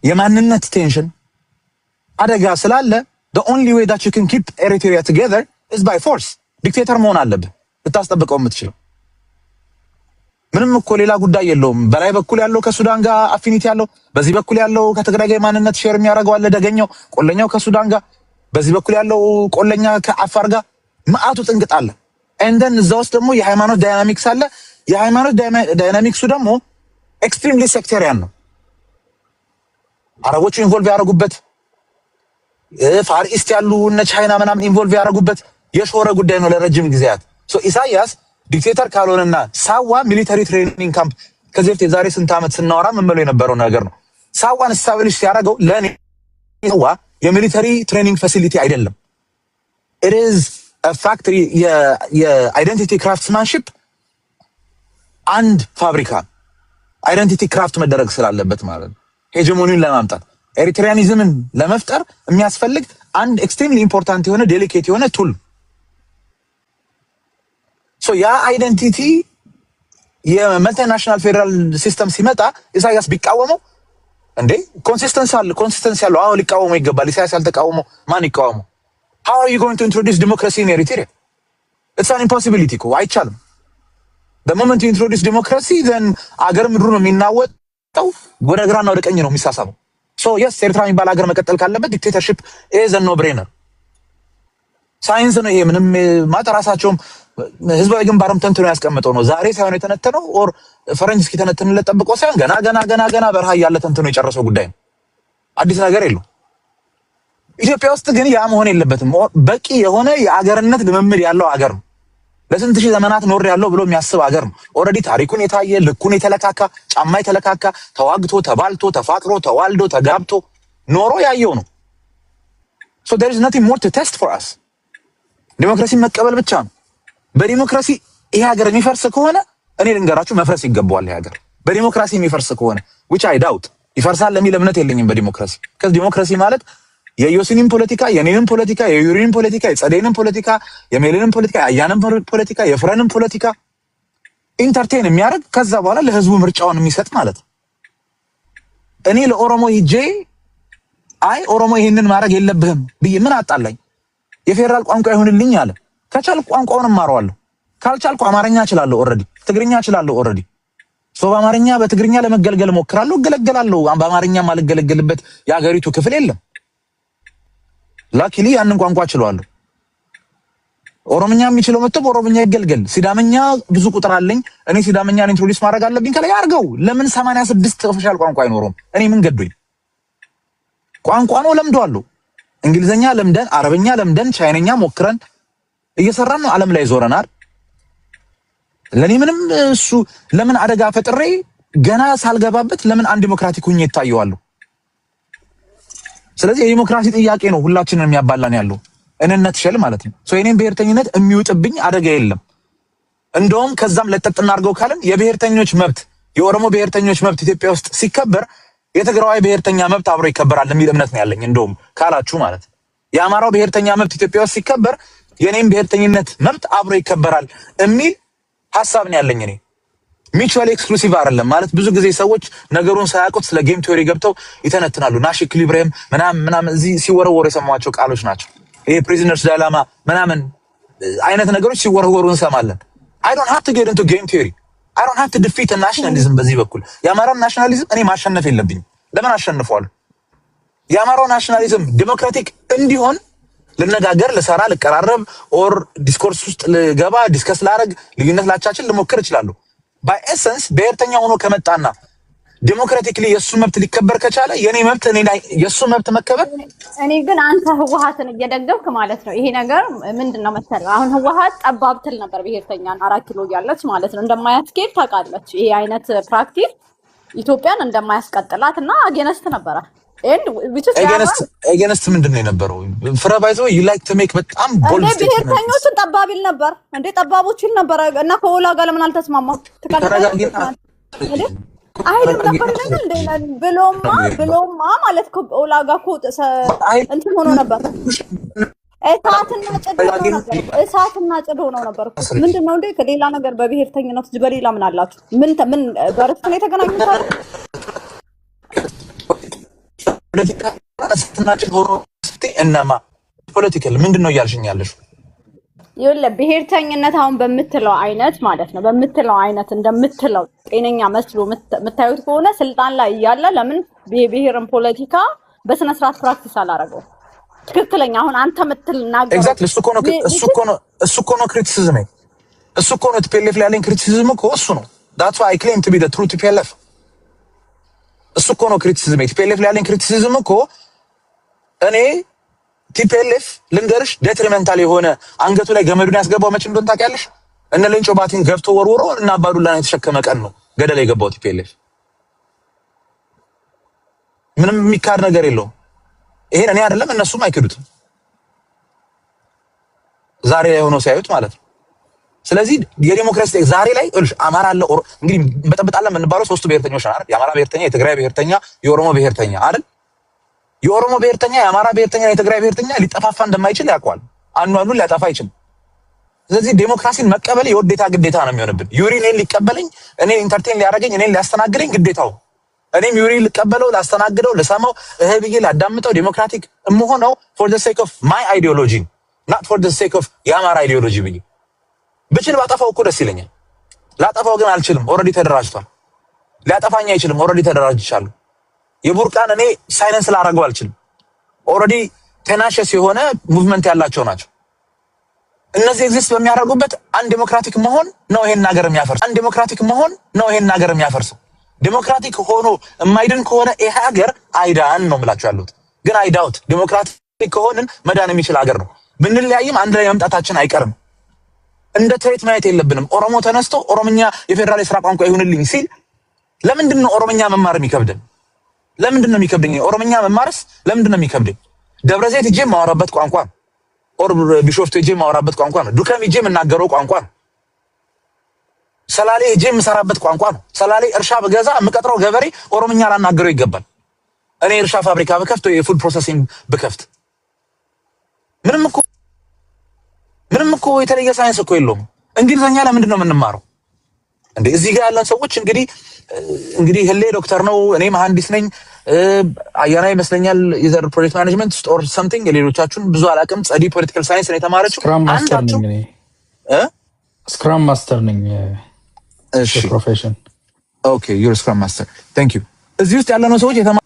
የማንነት ቴንሽን አደጋ ስላለ the only way that you can keep Eritrea together is by force። ዲክቴተር መሆን አለብህ ልታስጠብቀው የምትችለው። ምንም እኮ ሌላ ጉዳይ የለውም። በላይ በኩል ያለው ከሱዳን ጋር አፊኒቲ ያለው፣ በዚህ በኩል ያለው ከትግራይ ጋር ማንነት ሼር የሚያደርገው አለ ደገኛው ቆለኛው ከሱዳን ጋር፣ በዚህ በኩል ያለው ቆለኛ ከአፋር ጋር ማአቱ ጥንቅጥ አለ። and then እዛ ውስጥ ደግሞ የሃይማኖት ዳይናሚክስ አለ። የሃይማኖት ዳይናሚክሱ ደግሞ ኤክስትሪምሊ ሴክተሪያን ነው። አረቦቹ ኢንቮልቭ ያደረጉበት ፋር ኢስት ያሉ እነ ቻይና ምናምን ኢንቮልቭ ያደረጉበት የሾረ ጉዳይ ነው ለረጅም ጊዜያት። ሶ ኢሳያስ ዲክቴተር ካልሆነና ሳዋ ሚሊተሪ ትሬኒንግ ካምፕ ከዚህ በፊት የዛሬ ስንት ዓመት ስናወራ መመለው የነበረው ነገር ነው። ሳዋን ስታብሊሽ ሲያደርገው ለኔ ሳዋ የሚሊተሪ ትሬኒንግ ፋሲሊቲ አይደለም። it is a factory የአይደንቲቲ ክራፍትስማንሺፕ አንድ ፋብሪካ አይደንቲቲ ክራፍት መደረግ ስላለበት ማለት ነው። ሄጀሞኒን ለማምጣት ኤሪትሪያኒዝምን ለመፍጠር የሚያስፈልግ አንድ ኤክስትሪምሊ ኢምፖርታንት የሆነ ዴሊኬት የሆነ ቱል። ሶ ያ አይደንቲቲ የመልቲናሽናል ፌደራል ሲስተም ሲመጣ ኢሳያስ ቢቃወመው እንዴ ኮንሲስተንስ አለው። አዎ ሊቃወመው ይገባል። ኢሳያስ ያልተቃወመው ማን ይቃወመው? how are you going to introduce democracy in Eritrea? it's an impossibility እኮ አይቻልም። the moment you introduce democracy then አገር ምድሩ ነው የሚናወጠው፣ ወደ ግራና ወደ ቀኝ ነው የሚሳሳበው። ሶ የስ ኤርትራ የሚባል ሀገር መቀጠል ካለበት ዲክቴተርሺፕ ኢዝ ኖ ብሬነር ሳይንስ ነው ይሄ። ምንም ማለት ራሳቸውም ህዝባዊ ግንባርም ተንትኖ ያስቀምጠው ነው። ዛሬ ሳይሆን የተነተነው ኦር ፈረንጅ እስኪተነትንለት ጠብቆ ሳይሆን ገና በረሃ ያለ ተንትኖ የጨረሰው ጉዳይ ነው። አዲስ ነገር የለው። ኢትዮጵያ ውስጥ ግን ያ መሆን የለበትም። በቂ የሆነ የአገርነት ልምምድ ያለው ሀገር ነው። ለስንት ሺህ ዘመናት ኖር ያለው ብሎ የሚያስብ ሀገር ነው። ኦልሬዲ ታሪኩን የታየ ልኩን የተለካካ ጫማ የተለካካ ተዋግቶ ተባልቶ ተፋቅሮ ተዋልዶ ተጋብቶ ኖሮ ያየው ነው። so there is nothing more to test for us። ዲሞክራሲ መቀበል ብቻ ነው። በዲሞክራሲ ይሄ ሀገር የሚፈርስ ከሆነ እኔ ልንገራችሁ መፍረስ ይገባዋል። ይሄ ሀገር በዲሞክራሲ የሚፈርስ ከሆነ which I doubt ይፈርሳል ለሚል እምነት የለኝም በዲሞክራሲ። ከዚህ ዲሞክራሲ ማለት የዮሲኒም ፖለቲካ የኔንም ፖለቲካ የዩሪንም ፖለቲካ የጸደይንም ፖለቲካ የሜልንም ፖለቲካ የአያንም ፖለቲካ የፍረንም ፖለቲካ ኢንተርቴን የሚያደርግ ከዛ በኋላ ለህዝቡ ምርጫውን የሚሰጥ ማለት ነው። እኔ ለኦሮሞ ሂጄ አይ ኦሮሞ ይሄንን ማድረግ የለብህም ብዬ ምን አጣላኝ? የፌደራል ቋንቋ ይሁንልኝ አለ። ከቻልኩ ቋንቋውን እማረዋለሁ፣ ካልቻልኩ አማርኛ እችላለሁ፣ ኦሬዲ ትግርኛ እችላለሁ። ኦሬዲ በአማርኛ በትግርኛ ለመገልገል ሞክራለሁ፣ እገለገላለሁ። በአማርኛ ማልገለገልበት የሀገሪቱ ክፍል የለም። ላኪሊ ያንን ቋንቋ እችላለሁ። ኦሮምኛ የሚችለው መጥቶ በኦሮምኛ ይገልገል። ሲዳመኛ ብዙ ቁጥር አለኝ፣ እኔ ሲዳመኛን ኢንትሮዲዩስ ማድረግ አለብኝ ካለ ያርገው። ለምን 86 ኦፊሻል ቋንቋ አይኖርም? እኔ ምን ገዶኝ? ቋንቋ ነው ለምደዋለሁ። እንግሊዘኛ ለምደን፣ አረብኛ ለምደን፣ ቻይነኛ ሞክረን እየሰራን ነው። ዓለም ላይ ዞረናል። ለኔ ምንም እሱ ለምን አደጋ ፈጥሬ ገና ሳልገባበት ለምን አንድ ዲሞክራቲክ ሁኜ ይታየዋለሁ? ስለዚህ የዲሞክራሲ ጥያቄ ነው ሁላችንን የሚያባላን ያለው እነነት ሸል ማለት ነው። የኔን ብሔርተኝነት የሚውጥብኝ አደጋ የለም። እንደውም ከዛም ለጠጥና አድርገው ካለን የብሔርተኞች መብት የኦሮሞ ብሔርተኞች መብት ኢትዮጵያ ውስጥ ሲከበር የትግራዋይ ብሔርተኛ መብት አብሮ ይከበራል የሚል እምነት ነው ያለኝ። እንደውም ካላችሁ ማለት የአማራው ብሔርተኛ መብት ኢትዮጵያ ውስጥ ሲከበር የኔም ብሔርተኝነት መብት አብሮ ይከበራል የሚል ሐሳብ ነው ያለኝ እኔ። ሚቹዋሊ ኤክስክሉሲቭ አይደለም ማለት ብዙ ጊዜ ሰዎች ነገሩን ሳያውቁት ስለ ጌም ቲዮሪ ገብተው ይተነትናሉ። ናሽ ኢኩሊብሪየም ምናምን እዚህ ሲወረወሩ የሰማቸው ቃሎች ናቸው። ይሄ ፕሪዝነርስ ዳይላማ ምናምን አይነት ነገሮች ሲወረወሩ እንሰማለን። I don't have to get into game theory. I don't have to defeat a nationalism በዚህ በኩል የአማራውን ናሽናሊዝም እኔ ማሸነፍ የለብኝም። ለምን አሸንፈዋለሁ? የአማራው ናሽናሊዝም ዲሞክራቲክ እንዲሆን ልነጋገር፣ ልሰራ፣ ልቀራረብ ኦር ዲስኮርስ ውስጥ ልገባ ዲስከስ ላረግ ልዩነት ላቻችን ልሞክር እችላለሁ። ባይ ኤሰንስ ብሔርተኛ ሆኖ ከመጣና ዲሞክራቲክሊ የሱ መብት ሊከበር ከቻለ የኔ መብት የሱ መብት መከበር። እኔ ግን አንተ ህወሓትን እየደገፍክ ማለት ነው። ይሄ ነገር ምንድነው መሰለህ? አሁን ህወሓት ጠባብ ትል ነበር ብሔርተኛን 4 ኪሎ ያለች ማለት ነው እንደማያስኬድ ታውቃለች። ይሄ አይነት ፕራክቲስ ኢትዮጵያን እንደማያስቀጥላት እና አጌነስት ነበረ። ኤገነስት ምንድነው የነበረው? ፍራ ባይዘው ዩ ላይክ ቱ ሜክ በጣም ቦልድ ስቴትመንት። ብሔርተኞችን ጠባብ ይል ነበር እንዴ? ጠባቦች ይል ነበር እና ከኦላ ጋር ለምን አልተስማማም? አይደለም ነበር ለምን ብሎማ ማለት ኦላ ጋር እኮ እንትን ሆኖ ነበር። እሳትና ጭድ ሆኖ ነበር። ምንድነው እንዴ ከሌላ ነገር በብሔርተኝነት በሌላ ምን አላችሁ? ምን በርስት ነው የተገናኙት? ፖለቲካ እሳትና ጭድ ሆኖ እነማ ፖለቲካል ምንድነው እያልሽኝ ያለሽ? ይኸውልህ ብሔርተኝነት አሁን በምትለው አይነት ማለት ነው በምትለው አይነት እንደምትለው ጤነኛ መስሎ የምታዩት ከሆነ ስልጣን ላይ እያለ ለምን ብሔርን ፖለቲካ በስነ ስርዓት ፕራክቲስ አላረገው? ትክክለኛ አሁን አንተ የምትናገረው ኤግዛክትሊ እሱ እኮ ነው ክሪቲሲዝም። እሱ እኮ ነው ቲፒኤልኤፍ ላይ ያለኝ ክሪቲሲዝም እኮ እሱ ነው። that's why I claim to be the true TPLF። እሱ እኮ ነው ክሪቲሲዝም። ቲፒኤልኤፍ ላይ ያለኝ ክሪቲሲዝም እኮ እኔ ቲፒኤልኤፍ ልንገርሽ ዴትሪሜንታል የሆነ አንገቱ ላይ ገመዱን ያስገባው መቼ እንደሆነ ታውቂያለሽ? እነ ሌንጮ ባቲን ገብቶ ወርውሮ እና አባዱላን የተሸከመ ቀን ነው ገደል የገባው ቲፒኤልኤፍ። ምንም የሚካድ ነገር የለውም። ይሄን እኔ አይደለም እነሱም አይክዱትም ዛሬ ላይ ሆኖ ሲያዩት ማለት ነው። ስለዚህ የዲሞክራሲ ዛሬ ላይ አማራ አለ እንግዲህ በጠብጣለን የምንባለው ሶስቱ ብሔርተኞች አይደል? የአማራ ብሔርተኛ፣ የትግራይ ብሔርተኛ፣ የኦሮሞ ብሔርተኛ አይደል? የኦሮሞ ብሔርተኛ፣ የአማራ ብሔርተኛ፣ የትግራይ ብሔርተኛ ሊጠፋፋ እንደማይችል ያውቀዋል። አንዱን ሊያጠፋ አይችልም። ስለዚህ ዲሞክራሲን መቀበል የውዴታ ግዴታ ነው የሚሆንብን። ዩሪ እኔን ሊቀበለኝ፣ እኔን ኢንተርቴን ሊያደርገኝ፣ እኔን ሊያስተናግደኝ ግዴታው። እኔም ዩሪ ልቀበለው፣ ላስተናግደው፣ ለሰማው ብዬ ላዳምጠው ዲሞክራቲክ የምሆነው for the sake of my ideology not for the sake of የአማራ አይዲዮሎጂ ብዬ ብችል ባጠፋው እኮ ደስ ይለኛል። ላጠፋው ግን አልችልም። ኦልሬዲ ተደራጅቷል። ሊያጠፋኝ አይችልም። ኦልሬዲ ተደራጅቻለሁ። የቡርቃን እኔ ሳይለንስ ላደርገው አልችልም። ኦልሬዲ ቴናሸስ የሆነ ሙቭመንት ያላቸው ናቸው። እነዚህ ኤግዚስት በሚያደርጉበት አንድ ዴሞክራቲክ መሆን ነው ይሄን ሀገር የሚያፈርስ። አንድ ዴሞክራቲክ መሆን ነው ይሄን ሀገር የሚያፈርስ። ዴሞክራቲክ ሆኖ የማይድን ከሆነ ይሄ ሀገር አይዳን ነው የምላችሁ ያሉት። ግን አይዳውት ዴሞክራቲክ ከሆንን መዳን የሚችል ሀገር ነው። ብንለያይም አንድ ላይ መምጣታችን አይቀርም። እንደ ትሬት ማየት የለብንም። ኦሮሞ ተነስቶ ኦሮምኛ የፌደራል የስራ ቋንቋ ይሁንልኝ ሲል ለምንድን ነው ኦሮምኛ መማር የሚከብደን? ለምንድን ነው የሚከብደኝ? ኦሮምኛ መማርስ ለምንድን ነው የሚከብደኝ? ደብረ ዘይት ሄጄ የማወራበት ቋንቋ ነው። ኦር ቢሾፍቱ ሄጄ የማወራበት ቋንቋ ነው። ዱከም ሄጄ የምናገረው ቋንቋ ነው። ሰላሌ ሄጄ የምሰራበት ቋንቋ ነው። ሰላሌ እርሻ በገዛ የምቀጥረው ገበሬ ኦሮምኛ ላናገረው ይገባል። እኔ እርሻ ፋብሪካ በከፍት ወይ የፉድ ፕሮሰሲንግ በከፍት ምንም እኮ የተለየ ሳይንስ እኮ የለውም። እንግሊዘኛ ለምንድን ነው የምንማረው እንዴ? እዚህ ጋር ያለን ሰዎች እንግዲህ ህሌ ዶክተር ነው፣ እኔ መሐንዲስ ነኝ፣ አያና ይመስለኛል የዘር ፕሮጀክት ማኔጅመንት ኦር ሰምቲንግ። የሌሎቻችሁን ብዙ አላውቅም። ጸዲ ፖለቲካል ሳይንስ ነው የተማረችው። ስክራም ማስተር ነኝ እሺ ፕሮፌሽን። ኦኬ ዩር ስክራም ማስተር ታንክ ዩ። እዚህ ውስጥ ያለነው ሰዎች የተማሩ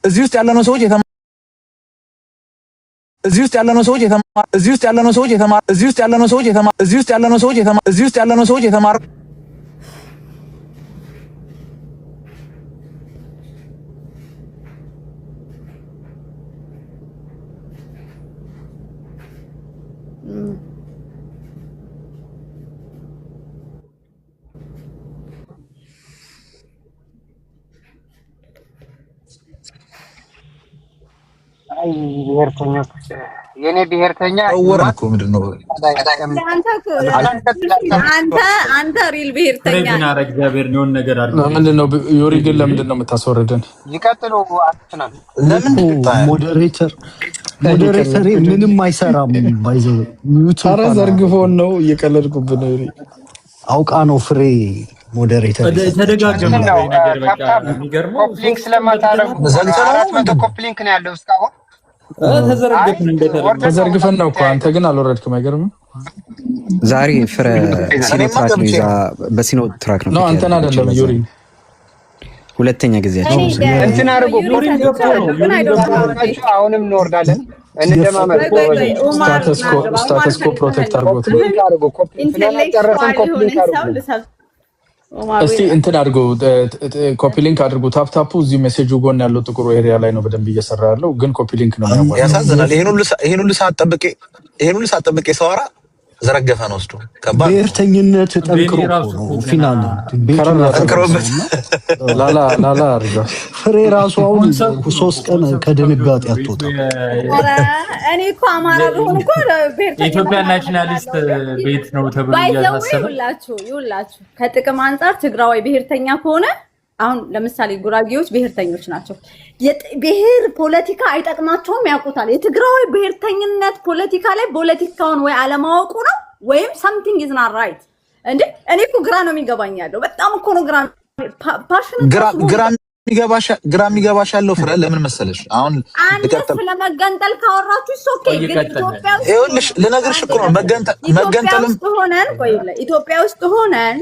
የኔ ብሔርተኛ ወራኮ ምንድነው? አንተ ሪል ብሔርተኛ እግዚአብሔር ነው ነገር አድርገው። ምንድነው ዮሪ ግን ለምንድን ነው የምታስወርደን? ይቀጥሉ አጥተናል። ለምን ሞዴሬተር ምንም አይሰራም። ባይዘው ዩቲዩብ ዘርግፎን ነው እየቀለድኩብን ነው። ዮሪ አውቃ ነው ፍሬ ሞዴሬተር ተደጋገመ ነገር በቃ የሚገርመው ኮፕሊንክ ስለማታረጉ 400 ኮፕሊንክ ነው ያለው እስካሁን። ተዘርግፈን ነው እኮ አንተ ግን አልወረድክም። አይገርምም? ዛሬ ፍረ ሲኖትራክ ነው ይዛ በሲኖትራክ ነው አንተን አይደለም ዮሪ ሁለተኛ ጊዜያቸው እንትን አድርጎ አሁንም እንወርዳለን። ስታተስ ኮ ፕሮቴክት አድርጎት እስቲ እንትን አድርጎ ኮፒ ሊንክ አድርጎ ታፕታፑ እዚህ ሜሴጁ ጎን ያለው ጥቁሩ ኤሪያ ላይ ነው በደንብ እየሰራ ያለው፣ ግን ኮፒ ሊንክ ነው የሚያሟላው። ያሳዝናል። ይሄን ሁሉ ሰዓት ጠብቄ ሰዋራ ዘረገፈን ወስዶ ከባድ ብሔርተኝነት ጠንክሮ ነው ፊናል ጠንክሮበት ላላ አርጋ ፍሬ ራሱ አሁን 3 ቀን ከድንጋጤ አትወጣ። እኔ እኮ አማራ ብሆን እኮ ኢትዮጵያ ናሽናሊስት ቤት ነው ተብሎ ያሳሰበ ይውላችሁ ከጥቅም አንፃር ትግራዋይ ብሔርተኛ ከሆነ አሁን ለምሳሌ ጉራጌዎች ብሔርተኞች ናቸው። ብሔር ፖለቲካ አይጠቅማቸውም፣ ያውቁታል። የትግራዋይ ብሔርተኝነት ፖለቲካ ላይ ፖለቲካውን ወይ አለማወቁ ነው ወይም something is not right። እንዴ እኔ እኮ ግራ ነው የሚገባኝ ያለው በጣም እኮ ነው ግራ የሚገባሽ ያለው ፍረ ለምን መሰለሽ? አሁን ለመገንጠል ካወራችሁ ሶኬ ይኸውልሽ ልነግርሽ እኮ ነው መገንጠልም ሆነን ኢትዮጵያ ውስጥ ሆነን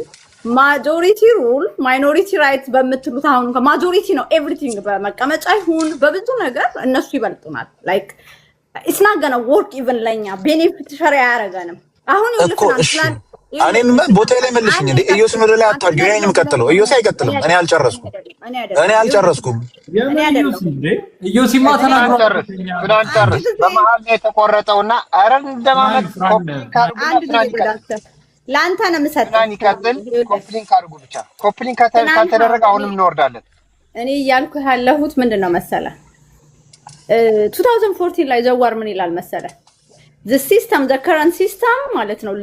ማጆሪቲ ሩል ማይኖሪቲ ራይት በምትሉት አሁን ማጆሪቲ ነው ኤቭሪቲንግ በመቀመጫ ይሁን በብዙ ነገር እነሱ ይበልጡናል። ላይክ ኢትስ ናት ገና ወርክ ኢቭን ለኛ ቤኔፊት ሸር ያያረጋንም አሁን ይልከናል። እኔን ቦታ ላይ መልሽኝ እንዴ ኢዮስ ምድር ላይ አታርጊው። እኔ የምቀጥለው ኢዮስ አይቀጥልም። እኔ አልጨረስኩም። ኢዮስማ ተናግሯል። በመሀል ነው የተቆረጠውና አረ እንደማመጥ ላንተ ነው የምሰጠው። ይቀጥል። ኮፕሊንክ አድርጉ ብቻ። ኮፕሊንክ ካልተደረገ አሁንም እንወርዳለን። እኔ እያልኩ ያለሁት ምንድነው መሰለ 2014 ላይ ዘዋር ምን ይላል መሰለ the current system ማለት ነው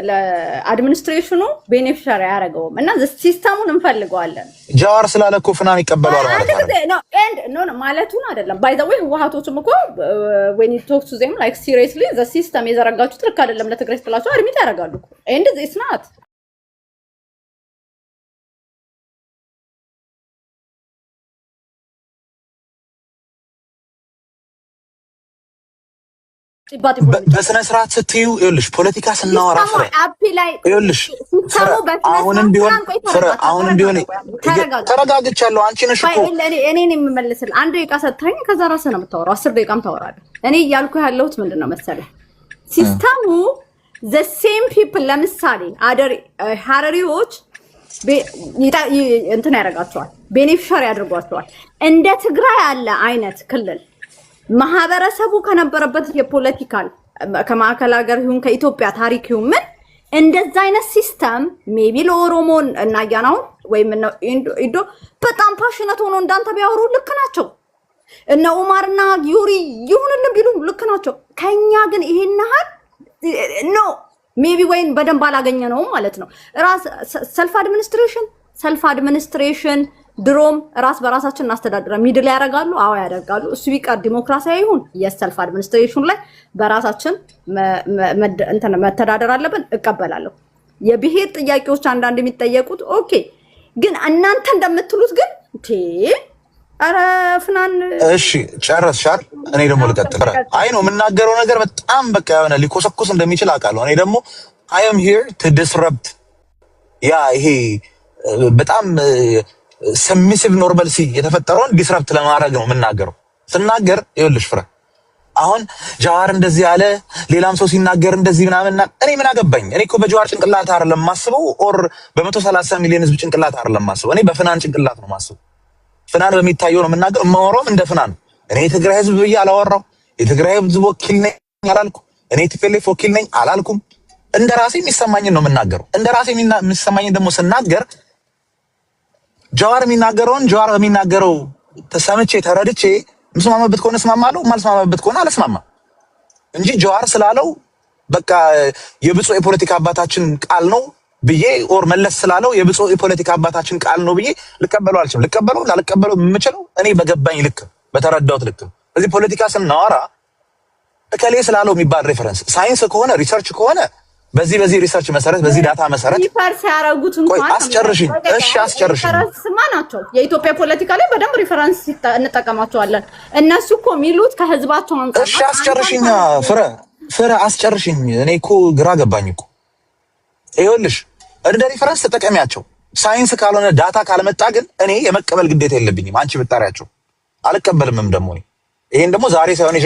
ለአድሚኒስትሬሽኑ ቤኔፊሻሪ ያደረገውም እና ሲስተሙን እንፈልገዋለን። ጃዋር ስላለ እኮ ፍናን ይቀበላል ማለት ነው ማለቱን አይደለም። by the way ህወሓቶችም እኮ when you talk to them like seriously the system የዘረጋችሁት ልክ አይደለም ለትግራይ ስትላቸው አድሚት ያደርጋሉ እኮ and it's not በስነ ስርዓት ስትዩ ይኸውልሽ ፖለቲካ ስናወራ ይኸውልሽ አሁንም ቢሆን ተረጋግቻለሁ። አንቺ ነሽ እኮ እኔ የምመልስልህ 1 ደቂቃ ሰጥተኸኝ ከዛ ራስህ ነው የምታወራው። 10 ደቂቃም ታወራለህ። እኔ እያልኩ ያለሁት ምንድነው መሰለህ ሲስተሙ the same people ለምሳሌ ሀረሪዎች እንትን ያደርጋቸዋል ቤኔፊሻሪ ያደርጓቸዋል። እንደ ትግራይ ያለ አይነት ክልል ማህበረሰቡ ከነበረበት የፖለቲካል ከማዕከል ሀገር ይሁን ከኢትዮጵያ ታሪክ ይሁን ምን እንደዛ አይነት ሲስተም ሜቢ ለኦሮሞን እና ያናው ወይም ነው ኢዶ በጣም ፓሽነት ሆኖ እንዳንተ ቢያወሩ ልክ ናቸው። እነ ኡማርና ዩሪ ይሁንልን ቢሉ ልክ ናቸው። ከኛ ግን ይሄን ያህል ኖ ሜቢ ወይን በደንብ አላገኘ ነው ማለት ነው። ራስ ሰልፍ አድሚኒስትሬሽን ድሮም ራስ በራሳችን እናስተዳድረ ሚድል ያደርጋሉ። አዎ ያደርጋሉ። እሱ ቢቀር ዲሞክራሲያዊ ይሁን የሰልፍ አድሚኒስትሬሽን ላይ በራሳችን እንትን መተዳደር አለብን። እቀበላለሁ። የብሔር ጥያቄዎች አንዳንድ የሚጠየቁት ኦኬ፣ ግን እናንተ እንደምትሉት ግን አረ ፍናን እሺ ጨረስሻል። እኔ ደግሞ ልቀጥል። አይ ነው የምናገረው ነገር በጣም በቃ የሆነ ሊኮሰኩስ እንደሚችል አውቃለሁ። እኔ ደግሞ I am here to disrupt ያ ይሄ በጣም ሰሚሲቭ ኖርማልሲ የተፈጠረውን ዲስራፕት ለማድረግ ነው የምናገረው። ስናገር ይኸውልሽ ፍራ አሁን ጃዋር እንደዚህ ያለ ሌላም ሰው ሲናገር እንደዚህ ምናምን እኔ ምን አገባኝ? እኔ እኮ በጃዋር ጭንቅላት አይደለም ማስበው ኦር በ130 ሚሊዮን ህዝብ ጭንቅላት አይደለም ማስበው። እኔ በፍናን ጭንቅላት ነው ማስበው። ፍናን በሚታየው ነው የምናገረው። የማወራውም እንደ ፍናን። እኔ የትግራይ ህዝብ ብዬ አላወራው። የትግራይ ህዝብ ወኪል ነኝ አላልኩ። እኔ ቲፒኤልኤፍ ወኪል ነኝ አላልኩም። እንደራሴ የሚሰማኝን ነው የምናገረው። እንደራሴ የሚሰማኝን ደግሞ ስናገር ጃዋር የሚናገረውን ጃዋር በሚናገረው ተሰምቼ ተረድቼ መስማማበት ከሆነ እስማማለሁ፣ ማልስማማበት ከሆነ አልስማማም እንጂ ጃዋር ስላለው በቃ የብፁዕ የፖለቲካ አባታችን ቃል ነው ብዬ ኦር መለስ ስላለው የብፁዕ የፖለቲካ አባታችን ቃል ነው ብዬ ልቀበለው አልችልም። ላልቀበለው የምችለው እኔ በገባኝ ልክ በተረዳሁት ልክ። ስለዚህ ፖለቲካ ስናወራ እከሌ ስላለው የሚባል ሬፈረንስ ሳይንስ ከሆነ ሪሰርች ከሆነ በዚህ ሪሰርች መሰረት በዚህ ዳታ መሰረት ሪፈርስ ያረጉት እንኳን አስጨርሽኝ። እሺ አስጨርሽኝ። ሪፈረንስማ ናቸው የኢትዮጵያ ፖለቲካ ላይ በደንብ ሪፈረንስ እንጠቀማቸዋለን። እነሱ እኮ የሚሉት ከህዝባቸው አንፃር። እሺ አስጨርሽኝ። ፍረ አስጨርሽኝ። እኔ እኮ ግራ ገባኝ እኮ። ይኸውልሽ እንደ ሪፈረንስ ተጠቀሚያቸው። ሳይንስ ካልሆነ ዳታ ካልመጣ ግን እኔ የመቀበል ግዴታ የለብኝም። አንቺ ብታሪያቸው አልቀበልምም። ደግሞ ይሄን ደግሞ ዛሬ ሳይሆን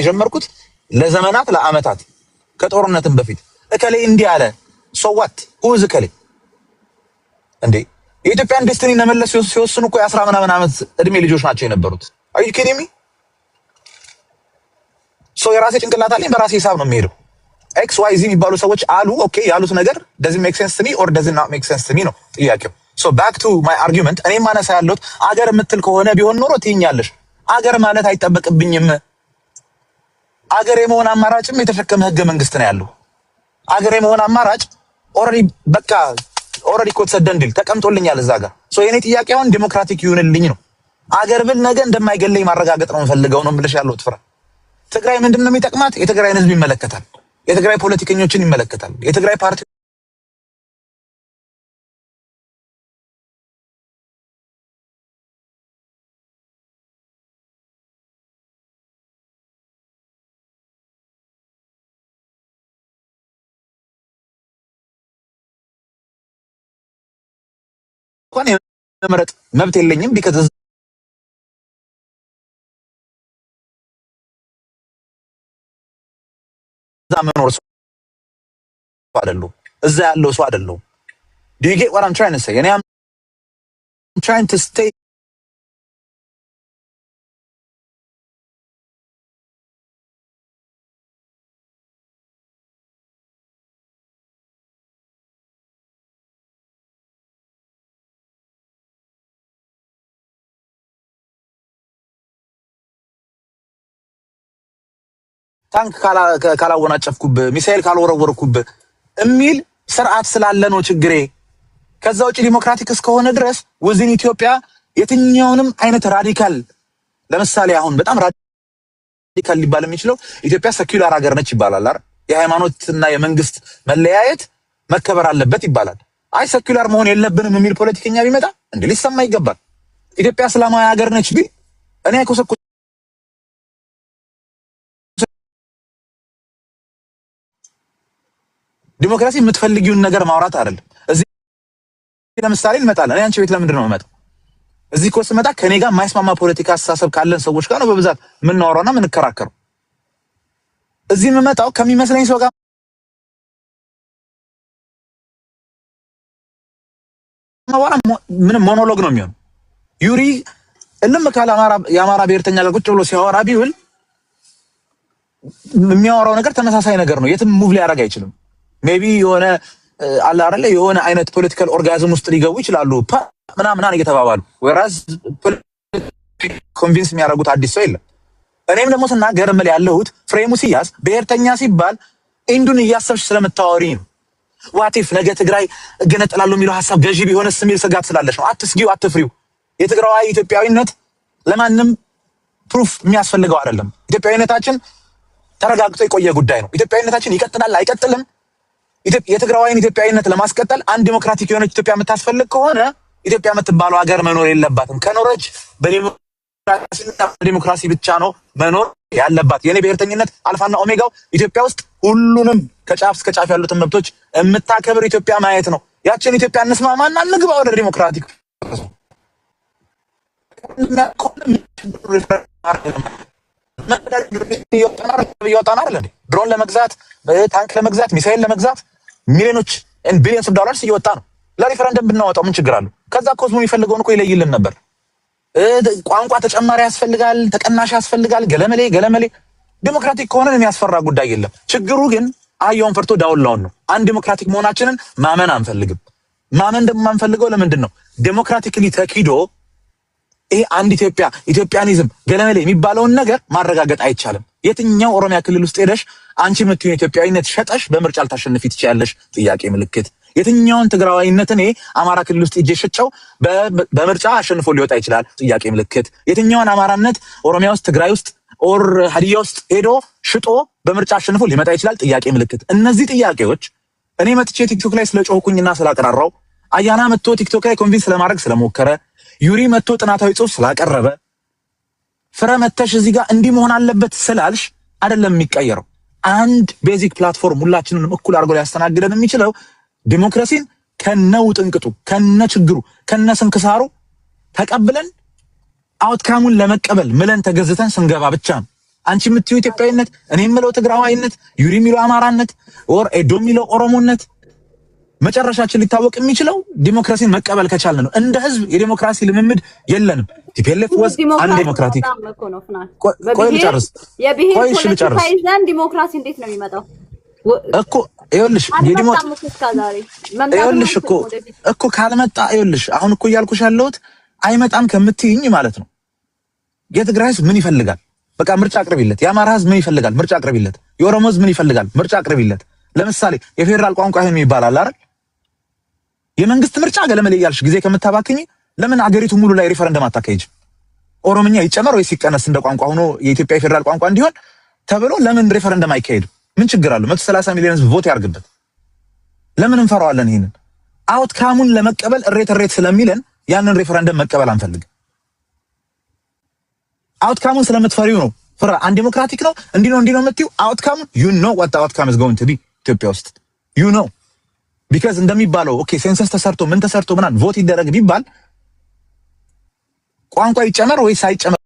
የጀመርኩት ለዘመናት ለአመታት ከጦርነትም በፊት እከሌ እንዲህ አለ ሶዋት ሁዝ እከሌ እንዴ የኢትዮጵያን ዴስቲኒ ለመለስ ሲወስኑ እኮ የ10 ምናምን ዓመት እድሜ ልጆች ናቸው የነበሩት። አይ ኪዲሚ የራሴ ጭንቅላት አለኝ። በራሴ ሂሳብ ነው የሚሄደው። ኤክስ ዋይ ዚ የሚባሉ ሰዎች አሉ። ኦኬ ያሉት ነገር does it make sense to me or does it not make sense to me ነው ጥያቄው። back to my argument እኔ ማነሳ ያለሁት አገር የምትል ከሆነ ቢሆን ኖሮ ትይኛለሽ። አገር ማለት አይጠበቅብኝም። አገር የመሆን አማራጭም የተሸከመ ህገ መንግስት ነው ያለው። አገር የመሆን አማራጭ ኦልሬዲ እኮ ተሰደንድል ተቀምጦልኛል እዛ ጋር። የኔ ጥያቄ አሁን ዲሞክራቲክ ይሁንልኝ ነው። አገር ብል ነገ እንደማይገለኝ ማረጋገጥ ነው የምፈልገው ነው የምልሽ ያለሁት ፍራ። ትግራይ ምንድነው የሚጠቅማት? የትግራይን ህዝብ ይመለከታል። የትግራይ ፖለቲከኞችን ይመለከታል። የትግራይ ፓርቲ እንኳን የመረጥ መብት የለኝም ቢከዛ መኖር ሰው አይደለም። እዛ ያለው ሰው አይደለም። Do you get what I'm trying to say? And I'm trying to stay ታንክ ካላወናጨፍኩብህ ሚሳኤል ካልወረወርኩብህ የሚል ስርዓት ስላለ ነው ችግሬ። ከዛ ውጪ ዲሞክራቲክ እስከሆነ ድረስ ወዝን ኢትዮጵያ የትኛውንም አይነት ራዲካል ለምሳሌ አሁን በጣም ራዲካል ሊባል የሚችለው ኢትዮጵያ ሰኪዩላር ሀገር ነች ይባላል አይደል? የሃይማኖትና የመንግስት መለያየት መከበር አለበት ይባላል። አይ ሰኪዩላር መሆን የለብንም የሚል ፖለቲከኛ ቢመጣ እንዴ ሊሰማ ይገባል። ኢትዮጵያ እስላማዊ ሀገር ነች ቢል እኔ አይኮሰኩ ዲሞክራሲ የምትፈልጊውን ነገር ማውራት አይደለም። እዚህ ለምሳሌ እንመጣለን። እኔ አንቺ ቤት ለምንድን ነው የምመጣው? እዚህ እኮ ስመጣ ከኔ ጋር የማይስማማ ፖለቲካ አስተሳሰብ ካለን ሰዎች ጋር ነው በብዛት የምናወራውና የምንከራከረው። እዚህ የምመጣው ከሚመስለኝ ሰው ጋር ምንም ሞኖሎግ ነው የሚሆነው። ዩሪ እልም ካለ የአማራ ብሔርተኛ ጋር ቁጭ ብሎ ሲያወራ ቢውል የሚያወራው ነገር ተመሳሳይ ነገር ነው። የትም ሙቭ ሊያደርግ አይችልም። ሜቢ የሆነ አለ አይደለ የሆነ አይነት ፖለቲካል ኦርጋዝም ውስጥ ሊገቡ ይችላሉ ምናምን እየተባባሉ ወራስ ኮንቪንስ የሚያደርጉት አዲስ ሰው የለም። እኔም ደግሞ ስናገር እምል ያለሁት ፍሬሙ ሲያዝ ብሔርተኛ ሲባል ኢንዱን እያሰብሽ ስለምታወሪ ነው። ዋቲፍ ነገ ትግራይ እገነጠላለሁ የሚለው ሐሳብ ገዢ ቢሆንስ የሚል ስጋት ስላለሽ ነው። አትስጊው፣ አትፍሪው። የትግራዋይ ኢትዮጵያዊነት ለማንም ፕሩፍ የሚያስፈልገው አይደለም። ኢትዮጵያዊነታችን ተረጋግጦ የቆየ ጉዳይ ነው። ኢትዮጵያዊነታችን ይቀጥላል አይቀጥልም። የትግራዋይን ኢትዮጵያዊነት ለማስቀጠል አንድ ዲሞክራቲክ የሆነች ኢትዮጵያ የምታስፈልግ ከሆነ ኢትዮጵያ የምትባለው ሀገር መኖር የለባትም። ከኖረች በዲሞክራሲ ብቻ ነው መኖር ያለባት። የኔ ብሔርተኝነት አልፋና ኦሜጋው ኢትዮጵያ ውስጥ ሁሉንም ከጫፍ እስከ ጫፍ ያሉትን መብቶች የምታከብር ኢትዮጵያ ማየት ነው። ያችን ኢትዮጵያ እንስማማና እንግባ ወደ ዲሞክራቲክ እየወጣን አይደል እንዴ? ድሮን ለመግዛት ታንክ ለመግዛት ሚሳኤል ለመግዛት ሚሊዮኖች ቢሊዮንስ ኦፍ ዶላርስ እየወጣ ነው። ለሪፈረንደም ብናወጣው ምን ችግር አለው? ከዛ ኮዝሞ የሚፈልገውን እኮ ይለይልን ነበር። ቋንቋ ተጨማሪ ያስፈልጋል፣ ተቀናሽ ያስፈልጋል፣ ገለመሌ። ዲሞክራቲክ ከሆነ የሚያስፈራ ጉዳይ የለም። ችግሩ ግን አየውን ፈርቶ ዳውላውን ነው። አንድ ዲሞክራቲክ መሆናችንን ማመን አንፈልግም። ማመን ደግሞ የማንፈልገው ለምንድን ነው? ዴሞክራቲክሊ ተኪዶ ይሄ አንድ ኢትዮጵያኒዝም ገለመሌ የሚባለውን ነገር ማረጋገጥ አይቻልም። የትኛው ኦሮሚያ ክልል ውስጥ ሄደሽ አንቺ የምትይው ኢትዮጵያዊነት ሸጠሽ በምርጫ ልታሸንፊ ትችያለሽ? ጥያቄ ምልክት። የትኛውን ትግራዋይነት እኔ አማራ ክልል ውስጥ እጄ ሸጨው በምርጫ አሸንፎ ሊወጣ ይችላል? ጥያቄ ምልክት። የትኛውን አማራነት ኦሮሚያ ውስጥ ትግራይ ውስጥ ኦር ሀዲያ ውስጥ ሄዶ ሽጦ በምርጫ አሸንፎ ሊመጣ ይችላል? ጥያቄ ምልክት። እነዚህ ጥያቄዎች እኔ መጥቼ ቲክቶክ ላይ ስለጮህኩኝና ስላቀራራው አያና መጥቶ ቲክቶክ ላይ ኮንቪንስ ለማድረግ ስለሞከረ ዩሪ መጥቶ ጥናታዊ ጽሑፍ ስላቀረበ ፍረ መተሽ እዚህ ጋር እንዲህ መሆን አለበት ስላልሽ አይደለም የሚቀየረው። አንድ ቤዚክ ፕላትፎርም ሁላችንንም እኩል አድርጎ ሊያስተናግደን የሚችለው ዲሞክራሲን ከነውጥንቅጡ ከነችግሩ ከነስንክሳሩ ተቀብለን አውትካሙን ለመቀበል ምለን ተገዝተን ስንገባ ብቻ ነው። አንቺ የምትይው ኢትዮጵያዊነት፣ እኔ የምለው ትግራዋይነት፣ ዩሪ የሚለው አማራነት ኦር ኤዶ የሚለው ኦሮሞነት መጨረሻችን ሊታወቅ የሚችለው ዲሞክራሲን መቀበል ከቻልን ነው። እንደ ህዝብ የዲሞክራሲ ልምምድ የለንም። ቲፒኤልኤፍ ወዝ አንድ ዲሞክራቲክ ቆይ ልጨርስ። ዲሞክራሲ እንዴት ነው የሚመጣው እኮ ይኸውልሽ፣ ይኸውልሽ እኮ ካልመጣ ይኸውልሽ፣ አሁን እኮ እያልኩሽ ያለሁት አይመጣም ከምትይኝ ማለት ነው። የትግራይ ህዝብ ምን ይፈልጋል? በቃ ምርጫ አቅርቢለት። የአማራ ህዝብ ምን ይፈልጋል? ምርጫ አቅርቢለት። የኦሮሞ ህዝብ ምን ይፈልጋል? ምርጫ አቅርቢለት። ለምሳሌ የፌደራል ቋንቋ ይሄን ይባላል አይደል? የመንግስት ምርጫ ገለመሌ እያልሽ ጊዜ ከምታባክኝ ለምን አገሪቱ ሙሉ ላይ ሪፈረንደም አታካሂጅ? ኦሮምኛ ይጨመር ወይስ ይቀነስ እንደ ቋንቋ ሆኖ የኢትዮጵያ የፌደራል ቋንቋ እንዲሆን ተብሎ ለምን ሪፈረንደም አይካሄድም? ምን ችግር አለው? 130 ሚሊዮን ህዝብ ቮት ያርግበት። ለምን እንፈራዋለን? ይሄንን አውትካሙን ለመቀበል እሬት ስለሚለን ያንን ሪፈረንደም መቀበል አንፈልግም። አውትካሙን ስለምትፈሪው ነው። ፍራ አንድ ዲሞክራቲክ ነው እንዲህ ነው የምትይው አውትካሙን you know what the outcome is going to be ኢትዮጵያ ውስጥ you know because እንደሚባለው ኦኬ ሴንሰስ ተሰርቶ ምን ተሰርቶ ምናምን ቮት ይደረግ ቢባል ቋንቋ ይጨመር ወይስ አይጨመር